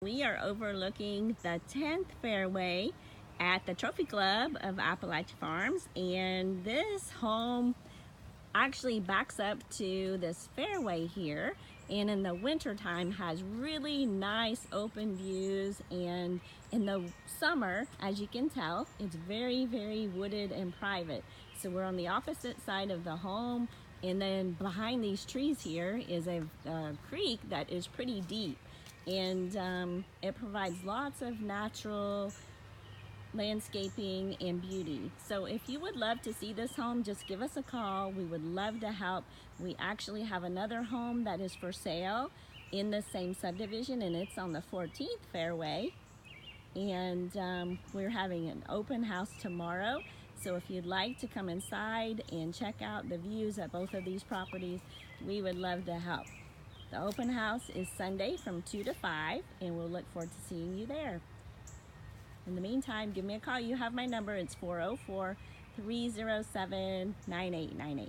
We are overlooking the 10th fairway at the Trophy Club of Apalachee Farms, and this home actually backs up to this fairway here, and in the winter time has really nice open views, and in the summer, as you can tell, it's very wooded and private. So we're on the opposite side of the home, and then behind these trees here is a creek that is pretty deep, and it provides lots of natural landscaping and beauty. So if you would love to see this home, just give us a call. We would love to help. We actually have another home that is for sale in the same subdivision, and it's on the 14th fairway, and we're having an open house tomorrow. So if you'd like to come inside and check out the views at both of these properties, we would love to help. The open house is Sunday from 2 to 5, and we'll look forward to seeing you there. In the meantime, give me a call. You have my number. It's 404-307-9898.